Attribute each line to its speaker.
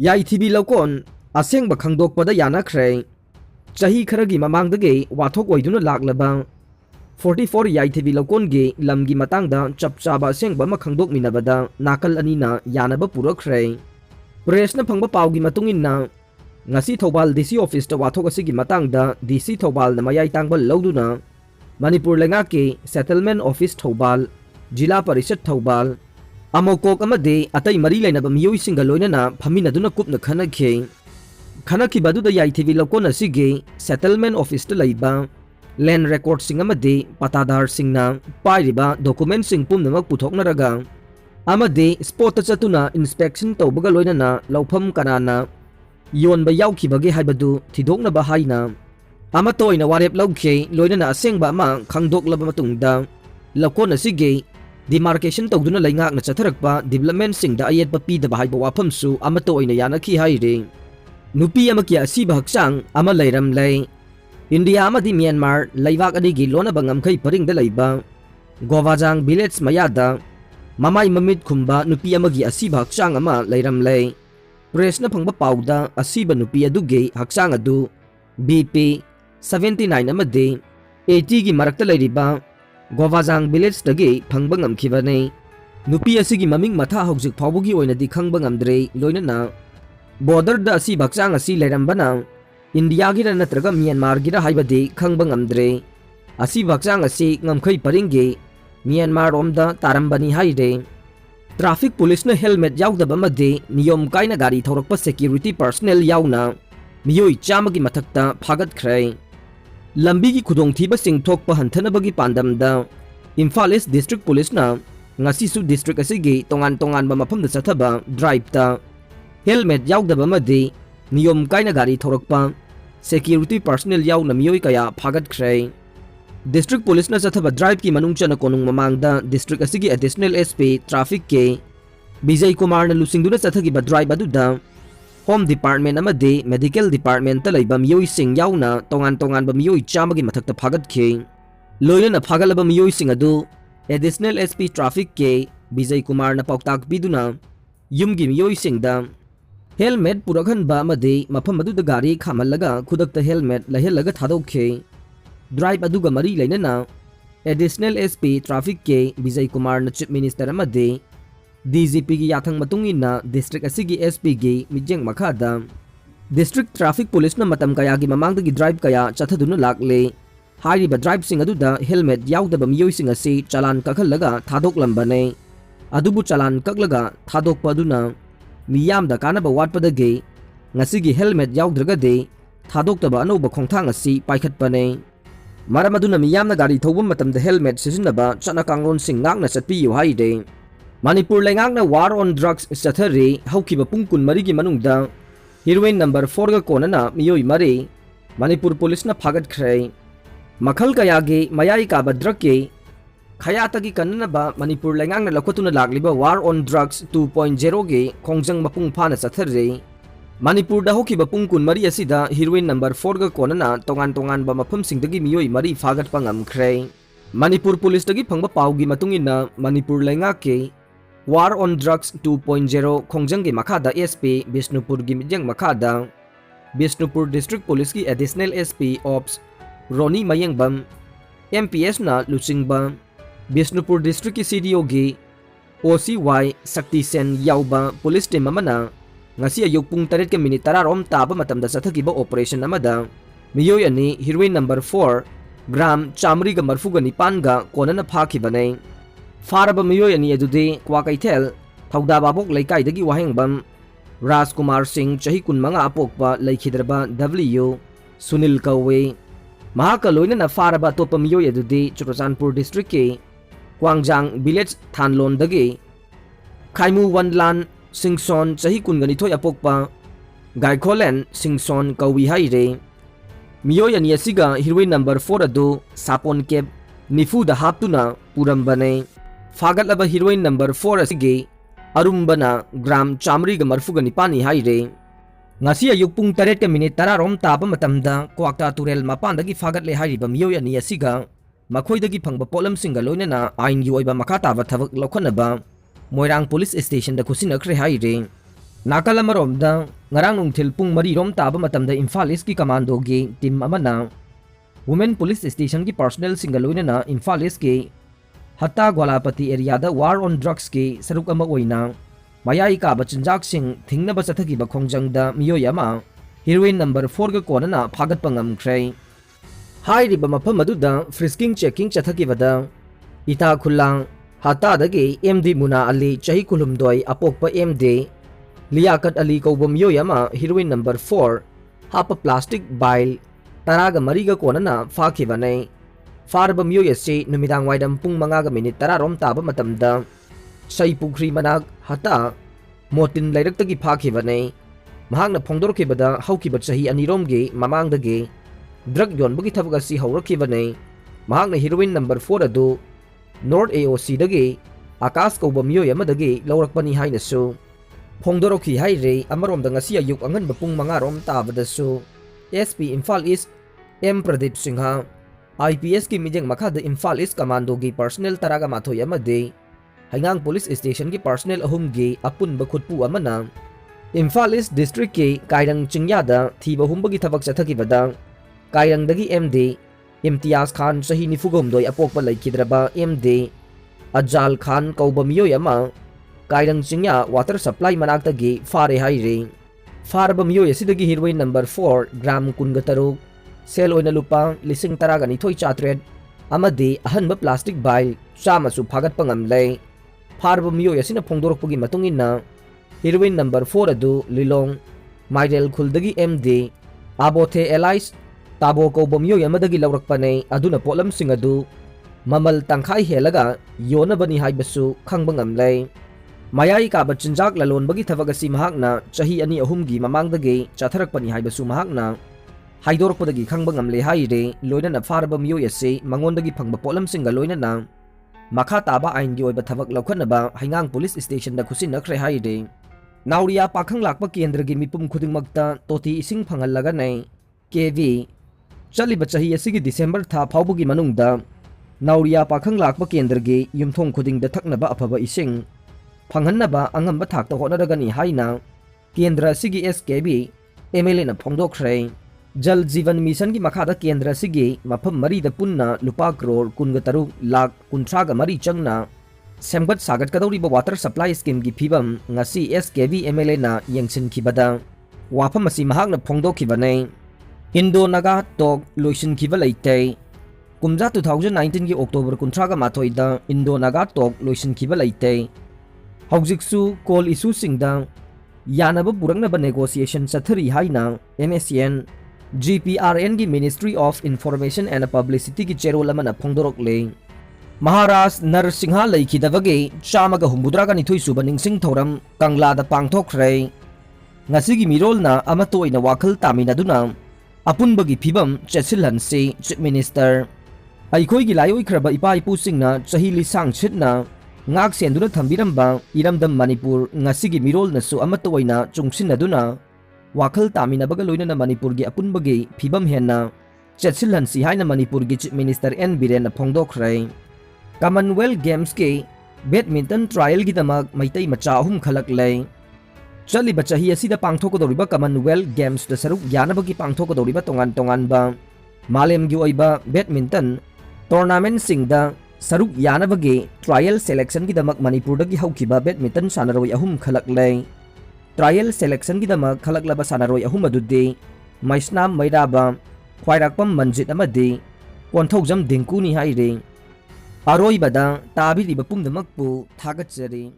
Speaker 1: Yaithibi Loukon Asengba Khangdokpada Yanakhre Chahi Kharagi Mamangdagi Wathok Oiduna Laklaba 44 Yaithibi Loukon gi lamgi matangda chapchaba Asengba ma khangdok minabada nakal anina yanaba purakre Presna phangba pawgi matunginna ngasi Thobal DC office ta wathok asigi matangda DC Thobal na mayai tangbal lawduna Manipur lengaki settlement office Thobal Jila Parishad Thobal Amokok amade atai mari lainaba miyoi singa loinana phaminaduna kupna khanaki badu da Yaithibi Loukon asigi settlement office ta laiba land record sing amade patadar singna pairiba document sing pumnamak puthoknaraga amade spot ta chatuna inspection tawbaga loinana lawpham kanana yonba yaukibage haibadu thidoknaba haina ama toina warep lawkhe loinana Asengba ama khangdoklaba matungda Loukon asigi demarcation tawduna laingak na chatharakpa development singda ayetpa pidaba haiba wafamsu ama toina Yanakhi haire nupi ama kya asiba haksang ama lairam lai India amadi Myanmar laibak adigi lonaba ngamkhai paringda laiba Govajang village mayada mamai mamit khumba nupi amagi asiba haksang ama lairam lai press na phangba pawda asiba nupi adugi haksang adu BP 79 amadi 80 gi marakta lairiba Govajang village dagi phangba ngamkhibane nupi asigi maming matha hojik phawbugi oinadi khangba ngamdre loinana border da asi baksang asi lairambana India gira natraga Myanmar gira haibadi khangba ngamdre asi baksang asi ngamkhai paringe Myanmar omda tarambani haire traffic police na helmet yaudaba made niyom kaina gari thorakpa security personnel yauna miyoi chamagi mathakta phagat khrai lambi gi khudong thiba sing thokpa hanthanabagi pandamda Imphal East District Police na ngasi su district asigi tongan ba mafamda chathaba drive ta helmet yaudaba made niyom kaina gari thorakpa security personnel yauna miyoi kaya phagat khrai district police na chathaba drive ki manung chana konung mamangda district asigi additional SP traffic ke Bijay Kumar na lusingduna chathagi ba drive aduda Home Department amade Medical Department ta laiba miyoi sing yauna tongan ba miyoi chamagi mathakta phagat khe loina phagalaba miyoi sing adu additional SP traffic ke Bijay Kumar na pauktak biduna yumgi miyoi singda helmet purakhan ba amade mafam adu da gari khamallaga khudakta helmet lahelaga thadokhe drive aduga mari lainana additional SP traffic ke Bijay Kumar na chief minister amade DGP gi yathang matungina district asigi SP gi mijeng makhada district traffic police na matam kaya gi mamangda gi drive kaya chathaduna lakle hariba drive sing aduda helmet yaudaba miyoi sing asi chalan kakhallaga thadoklambane adubu chalan kaklaga thadokpaduna miyamda kanaba watpadage ngasigi helmet yaudраga de thadoktaba anoba khongthang asi paikhatpane maramaduna miyamna gari thobum matamda helmet sisinaba chana kanglon sing ngakna chatpi yu haide Manipur lengakna war on drugs chathare haukiba pungkun marigi manungda heroin number 4 ga konana miyoi mari Manipur police na phagat khrai makhal kayage mayai ka drug ke khayatagi kanna ba Manipur lengakna lakotuna lagliba war on drugs 2.0 ge khongjang mapung phana chathare Manipur da hokiba pungkun mari asida heroin number 4 ga konana tongan ba mafam singdagi miyoi mari phagat pangam khrai Manipur police dagi phangba pawgi matungina Manipur lengake War on Drugs 2.0 Khongjanggi Makhada SP Bishnupur gi mijang Makhada Bishnupur District Police ki Additional SP Ops Roni Mayengbam MPS na Lusingba Bishnupur District ki CDO gi OCY Sakti Sen Yauba Police Team amana ngasi ayuk pung 3 minute tararom taba matamda sathagiba operation amada miyoy ani heroin number 4 gram chamri ga marfu ga nipan ga konana phakibane Faraba miyoy ani adude Kwakaithel Thauda babok laikai dagi wahengbam Rajkumar Singh chahi kun manga apokpa laikhidraba W Sunil Kawe mahaka loina na faraba topa miyoy adude Churachandpur district ke Kwangjang village Thanlon dagi Khaimu Wanlan Singson chahi kun gani thoi apokpa Gaikholen Singson Kawi haire miyoy ani asiga heroin number 4 adu Sapon Kep Nifu da haptuna purambane Fagatlaba heroin number 4 asigi Arumbana gram chamri ga marfu ga nipani haire ngasi ayuk pung 3 minute tararom taba matamda kwakta turel mapandagi fagatle hariba miyoy ani asiga makhoidagi phangba polam singa loinana ain gi oiba makata ba thabak lokhanaba Moirang Police Station da Kusinakhre haire Nakal amaromda ngarang nungthil pung 4 rom taba matamda Imphal East ki commando gi team amana Women Police Station ki personnel singaloina na Imphal East ki Hatta Gwalapati area da war on drugs ki saruk ama oina mayai ka bachinjak sing thingna ba chathagi ba khongjang da miyoy ama heroin number 4 ga konana phagat pangam khrei hai ri ba mafam adu da frisking checking chathagi bada ita khulang Hatta dagi MD Muna Ali chahi kulumdoi apokpa MD Liakat Ali kaubam yoyama heroin number 4 hapa plastic bile taraga mariga konana fakhibanai farbam yoyasi numidang waidam pung mangaga minute tararom taba matamda sai pukri manag hata motin lairak-tagi fakhibanai mahakna phongdorkhibada haukiba chahi aniromgi mamangdagi drug yonbagi thabak asi haurakhibanai mahakna heroin number 4 adu North AOC dagi Akas kaubam yoyamadagi laurakpani hainasu Phongdorokhi haire amaromda ngasi ayuk anganba pung mangarom tabadasu SP Imphal East M Pradeep Singha IPS ki mijeng makhada Imphal East commando gi personnel taraga mathoy amade Haingang Police Station ki personnel ahum gi apun bakhutpu amana Imphal East District ki Kairang Chingyada thiba humbagi thabak chathakibada Kairang dagi MD Imtiaz Khan sahi nifugomdoi apokpa laikhidraba MD Ajal Khan kaubam yoyama Kairang Chingya water supply manaktagi fare haire farba miyoy asidagi heroin number 4 gram kungataruk sel oina lupa lising taraga nithoi chatred amadi ahanba plastic bile chamasu phagat pangamlai farba miyoy asina phongdorokpagi matungina heroin number 4 adu Lilong Maidel Khuldagi MD Abothe Allies tabo kaubam yoy amadagi laurakpanai aduna polam singadu mamal tangkhai helaga yona bani haibasu khangbangamlai Mayai ka bachinjak lalon bagi thavagasi mahakna chahi ani ahumgi mamangdagi chatharakpani haibasu mahakna haidorpodagi khangbangam haire loina na farba miyoy ase mangondagi phangba polam singa loina na makha taba ain gi oiba thavak laukhanaba Haingang Police Station da khusin nakhre haire Nauria pakhang lakpa kendra gi mipum khudingmakta toti ising phangallaga nei KV chaliba chahi asigi December tha phawbugi manungda Nauria pakhang lakpa kendra gi yumthong khudingda thaknaba afaba ising Phanghannaba angamba thakta honaragani haina kendra sigi SKB MLA na phongdokhrei Jal Jeevan Mission gi makhada kendra sigi mafam mari da punna lupa crore 13 lakh 13 changna semgat sagat kadori ba water supply scheme gi phibam ngasi SKB MLA na yengsin khibada wafam asi mahakna phongdokhibanai Indo Naga tok loisin khiba leitei kumja 2019 gi October 13 da Indo Naga tok loisin khiba leitei Haujiksu call issue singda yanaba burangnaba negotiation chathari haina MSN GPRN gi Ministry of Information and Publicity gi cherol amana phongdorok le Maharashtra Narsingha laikhidabage chamaga humbudraga nithoi suba ningsing thoram Kangla da pangthokhrei ngasigi mirolna amatoina wakhal taminaduna apunbagi phibam chesilhanse Chief Minister aikhoi gi layoi khraba ipa ipu singna chahili sang chitna ngak senduna thambiramba iramdam Manipur ngasigi mirol nasu amatoina chungsinaduna wakhal taminabaga loinana Manipur gi apunbagi phibam henna chetsilhansi haina Manipur gi Chief Minister N Biren na phongdokhrei Commonwealth Games ke badminton trial gi damak maitai macha ahum khalak lei chaliba chahi asida pangthokodoriba Commonwealth Games da saruk yanabagi pangthokodoriba tongan tongan ba malem gi oiba badminton tournament singda Saruk yanabagi trial selection ki damak Manipur dagi haukiba badminton sanaroi ahum khalak lei trial selection ki damak khalaklaba sanaroi ahum adude Maisnam Mairaba Khwairakpam Manjit amadi Ponthoujam Dingku ni haire Aroi bada tabiriba pumdamakpu thagatsari